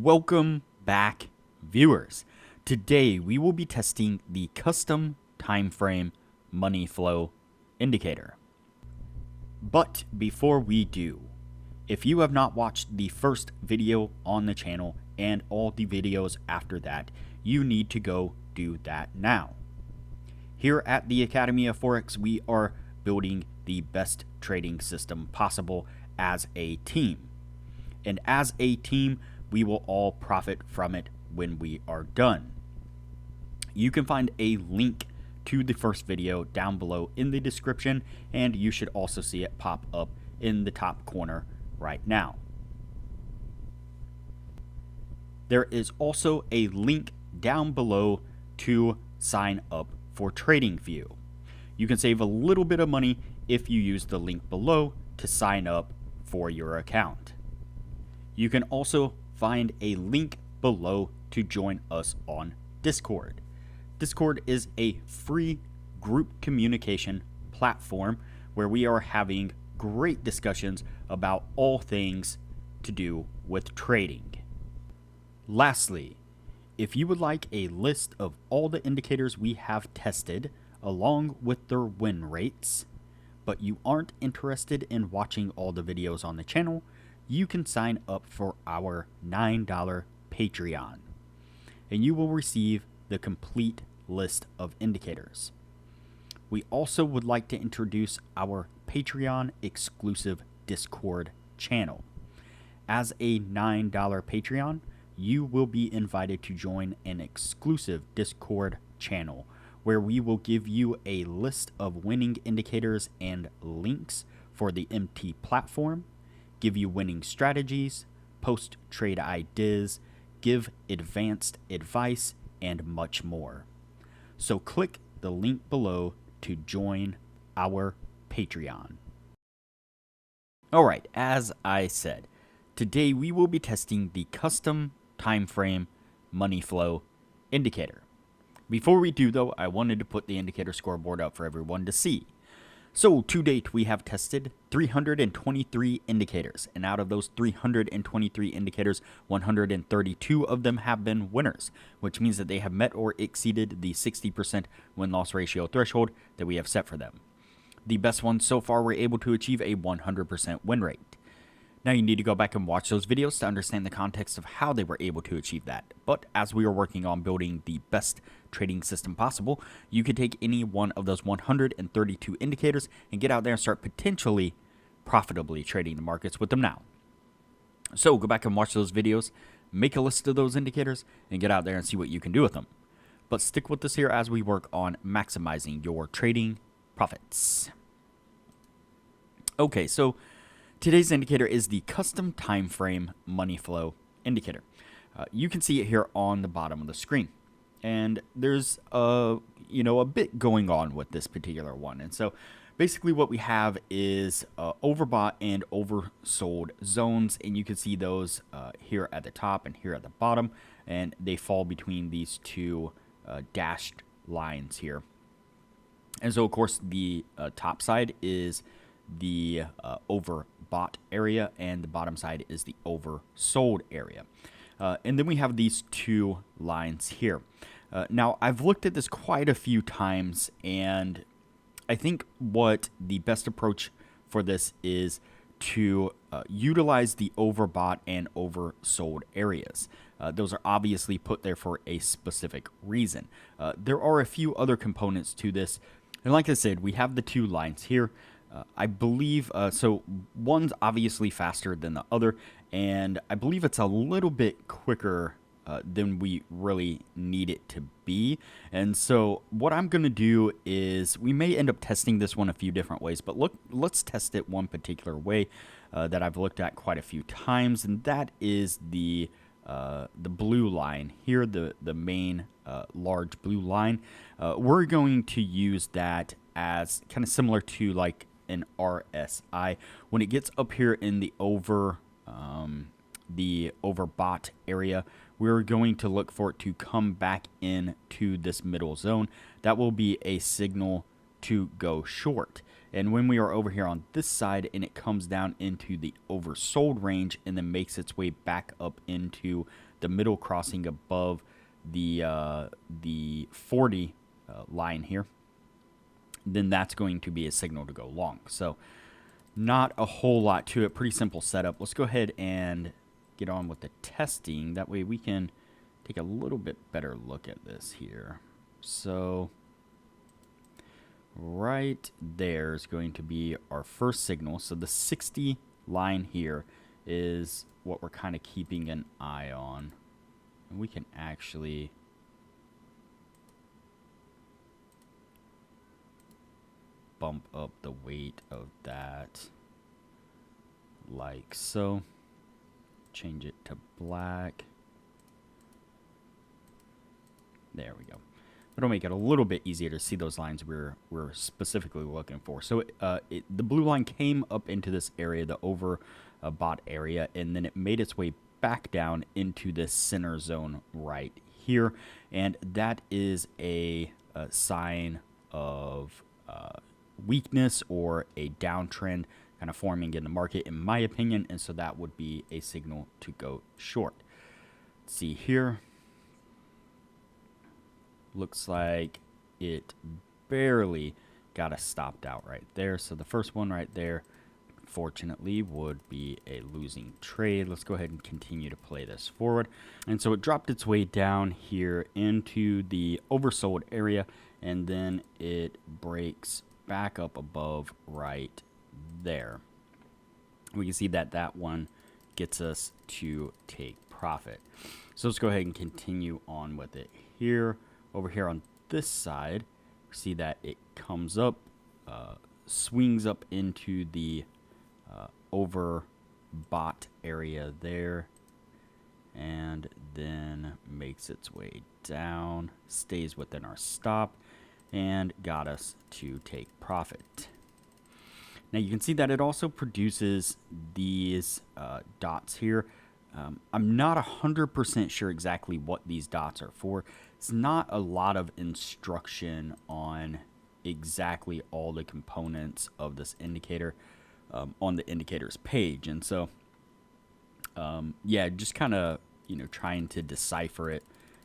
Welcome back, viewers. Today we will be testing the custom time frame money flow indicator. But before we do, if you have not watched the first video on the channel and all the videos after that, you need to go do that now. Here at the Academy of Forex, we are building the best trading system possible as a team. And as a team, we will all profit from it when we are done. You can find a link to the first video down below in the description, and you should also see it pop up in the top corner right now. There is also a link down below to sign up for TradingView. You can save a little bit of money if you use the link below to sign up for your account. You can also find a link below to join us on Discord. Discord is a free group communication platform where we are having great discussions about all things to do with trading. Lastly, if you would like a list of all the indicators we have tested along with their win rates, but you aren't interested in watching all the videos on the channel, you can sign up for our $9 Patreon, and you will receive the complete list of indicators. We also would like to introduce our Patreon exclusive Discord channel. As a $9 Patreon, you will be invited to join an exclusive Discord channel where we will give you a list of winning indicators and links for the MT platform, give you winning strategies, post trade ideas, give advanced advice, and much more. So click the link below to join our Patreon. Alright, as I said, today we will be testing the custom time frame money flow indicator. Before we do though, I wanted to put the indicator scoreboard up for everyone to see. So to date, we have tested 323 indicators, and out of those 323 indicators, 132 of them have been winners, which means that they have met or exceeded the 60% win-loss ratio threshold that we have set for them. The best ones so far were able to achieve a 100% win rate. Now you need to go back and watch those videos to understand the context of how they were able to achieve that. But as we are working on building the best trading system possible, you could take any one of those 132 indicators and get out there and start potentially profitably trading the markets with them now. So go back and watch those videos, make a list of those indicators, and get out there and see what you can do with them. But stick with us here as we work on maximizing your trading profits. Okay, so today's indicator is the custom time frame money flow indicator. You can see it here on the bottom of the screen, and there's a bit going on with this particular one. And so basically what we have is overbought and oversold zones, and you can see those here at the top and here at the bottom, and they fall between these two dashed lines here. And so of course the top side is the overbought area, and the bottom side is the oversold area. And then we have these two lines here. Now, I've looked at this quite a few times, and I think what the best approach for this is to utilize the overbought and oversold areas. Those are obviously put there for a specific reason. There are a few other components to this, and like I said, we have the two lines here. I believe, so one's obviously faster than the other, and I believe it's a little bit quicker than we really need it to be. And so what I'm going to do is, we may end up testing this one a few different ways, but let's test it one particular way that I've looked at quite a few times, and that is the blue line here, the main large blue line. We're going to use that as kind of similar to like an RSI. When it gets up here in the overbought area, we're going to look for it to come back into this middle zone. That will be a signal to go short. And when we are over here on this side and it comes down into the oversold range and then makes its way back up into the middle crossing above the 40 line here, then that's going to be a signal to go long. So not a whole lot to it. Pretty simple setup. Let's go ahead and get on with the testing. That way we can take a little bit better look at this here. So right there is going to be our first signal. So the 60 line here is what we're kind of keeping an eye on. And we can actually bump up the weight of that like so. Change it to black. There we go. It'll make it a little bit easier to see those lines we're specifically looking for. So the blue line came up into this area, the overbought area, and then it made its way back down into this center zone right here. And that is a sign of weakness or a downtrend kind of forming in the market, in my opinion. And so that would be a signal to go short. Let's see here. Looks like it barely got us stopped out right there. So the first one right there, fortunately, would be a losing trade. Let's go ahead and continue to play this forward. And so it dropped its way down here into the oversold area, and then it breaks back up above right there. We can see that that one gets us to take profit. So let's go ahead and continue on with it here. Over here on this side, we see that it comes up, swings up into the overbought area there, and then makes its way down, stays within our stop, and got us to take profit. Now you can see that it also produces these dots here. I'm not 100% sure exactly what these dots are for. It's not a lot of instruction on exactly all the components of this indicator on the indicators page. And so, yeah, just kind of, trying to decipher it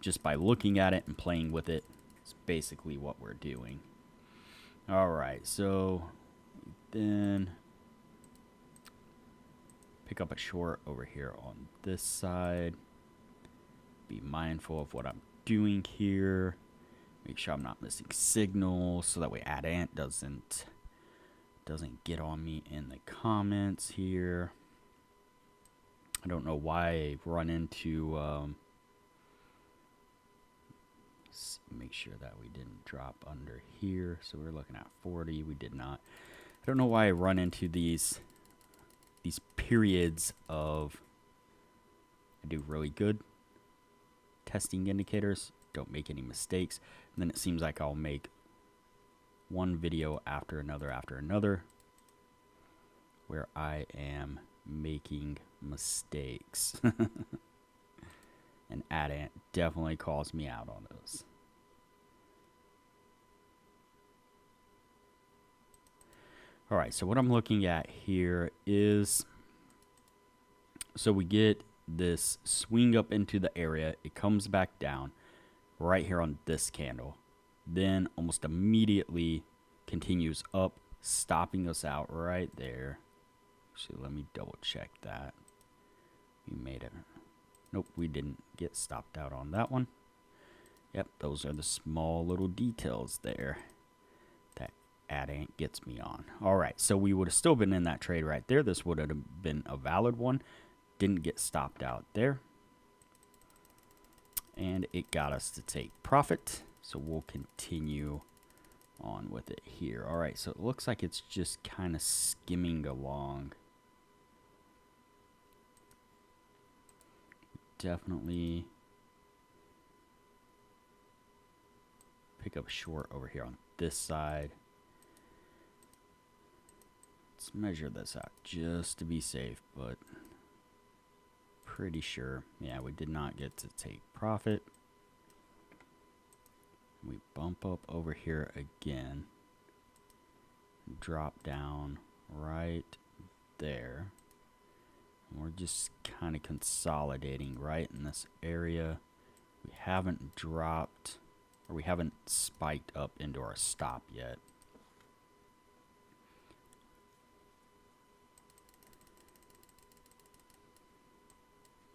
just by looking at it and playing with it. It's basically what we're doing. All right, so then pick up a short over here on this side. Be mindful of what I'm doing here. Make sure I'm not missing signals so that way AdAnt doesn't get on me in the comments here. I don't know why I run into make sure that we didn't drop under here. So we're looking at 40. We did not. I don't know why I run into these periods of I do really good testing indicators, don't make any mistakes, and then it seems like I'll make one video after another where I am making mistakes. And AdAnt definitely calls me out on those. All right, so what I'm looking at here is, so we get this swing up into the area, it comes back down right here on this candle, then almost immediately continues up, stopping us out right there. Actually, let me double check that. We made it. Nope, we didn't get stopped out on that one. Yep, those are the small little details there that AdAnt gets me on. All right, so we would have still been in that trade right there. This would have been a valid one. Didn't get stopped out there. And it got us to take profit. So we'll continue on with it here. All right, so it looks like it's just kind of skimming along. Definitely pick up short over here on this side. Let's measure this out just to be safe, but pretty sure, yeah, we did not get to take profit. We bump up over here again, drop down right there. We're just kind of consolidating right in this area. We haven't dropped, or we haven't spiked up into our stop yet.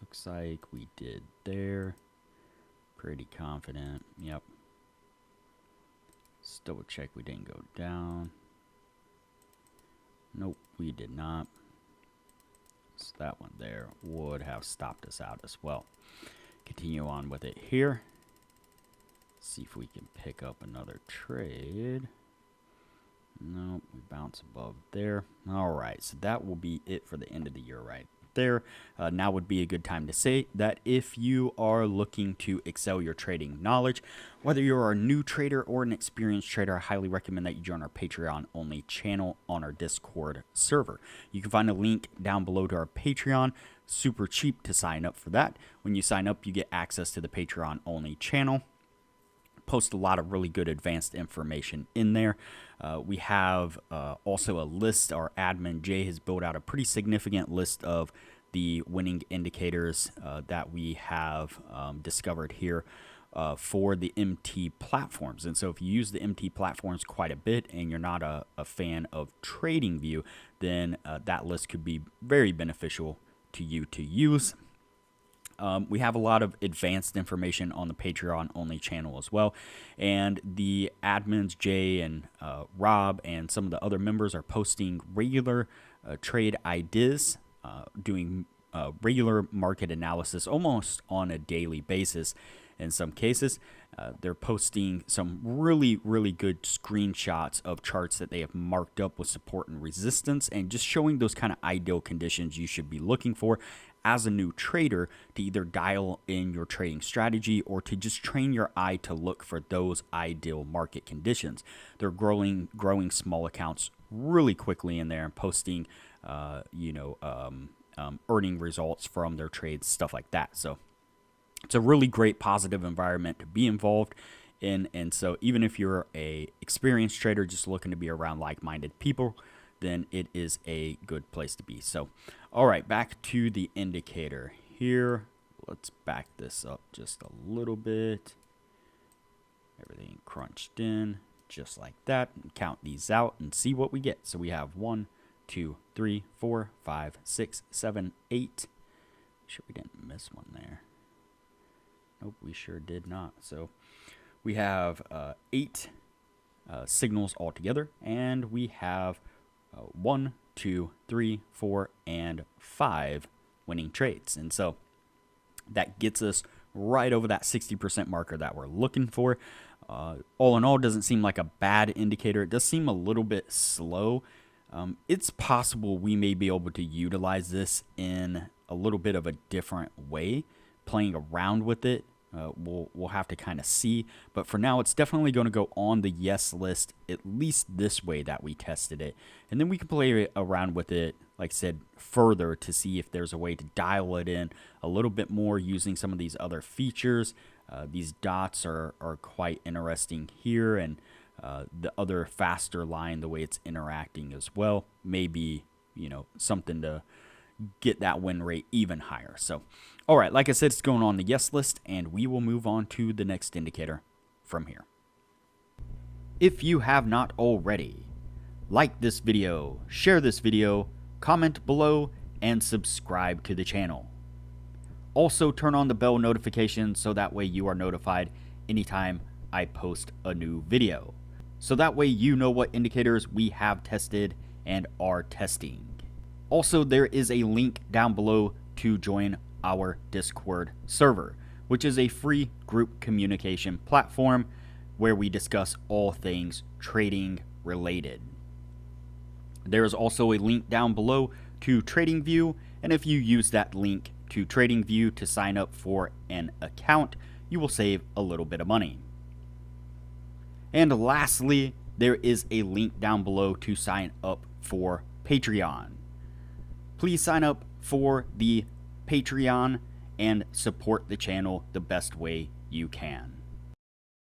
Looks like we did there. Pretty confident. Yep. Let's double check we didn't go down. Nope, we did not. So that one there would have stopped us out as well. Continue on with it here. See if we can pick up another trade. Nope, we bounce above there. All right, so that will be it for the end of the year right there. Now would be a good time to say that if you are looking to excel your trading knowledge, whether you're a new trader or an experienced trader, I highly recommend that you join our Patreon only channel on our Discord server. You can find a link down below to our Patreon. Super cheap to sign up for that. When you sign up, you get access to the Patreon only channel. Post a lot of really good advanced information in there. We have also a list. Our admin Jay has built out a pretty significant list of the winning indicators that we have discovered here for the MT platforms. And so if you use the MT platforms quite a bit and you're not a fan of TradingView, then that list could be very beneficial to you to use. We have a lot of advanced information on the Patreon only channel as well. And the admins, Jay and Rob, and some of the other members are posting regular trade ideas, doing regular market analysis almost on a daily basis. In some cases, they're posting some really, really good screenshots of charts that they have marked up with support and resistance, and just showing those kind of ideal conditions you should be looking for as a new trader to either dial in your trading strategy or to just train your eye to look for those ideal market conditions. They're growing small accounts really quickly in there and posting, earning results from their trades, stuff like that. So it's a really great positive environment to be involved in. And so even if you're a experienced trader just looking to be around like-minded people, then it is a good place to be. So, all right, back to the indicator here. Let's back this up just a little bit. Everything crunched in just like that. And count these out and see what we get. So we have 1, 2, 3, 4, 5, 6, 7, 8. Sure we didn't miss one there. Nope, we sure did not. So we have 8 signals altogether, and we have 1, 2, 3, 4, and 5 winning trades. And so that gets us right over that 60% marker that we're looking for. All in all, doesn't seem like a bad indicator. It does seem a little bit slow. It's possible we may be able to utilize this in a little bit of a different way, playing around with it. We'll have to kind of see, but for now it's definitely going to go on the yes list, at least this way that we tested it, and then we can play around with it, like I said, further to see if there's a way to dial it in a little bit more using some of these other features. These dots are quite interesting here, and the other faster line, the way it's interacting as well, may be something to get that win rate even higher. So all right, like I said, it's going on the yes list, and we will move on to the next indicator from here. If you have not already, like this video, share this video, comment below, and subscribe to the channel. Also, turn on the bell notification so that way you are notified anytime I post a new video. So that way you know what indicators we have tested and are testing. Also, there is a link down below to join our Discord server, which is a free group communication platform where we discuss all things trading related. There is also a link down below to TradingView, and if you use that link to TradingView to sign up for an account, you will save a little bit of money. And lastly, there is a link down below to sign up for Patreon. Please sign up for the Patreon and support the channel the best way you can.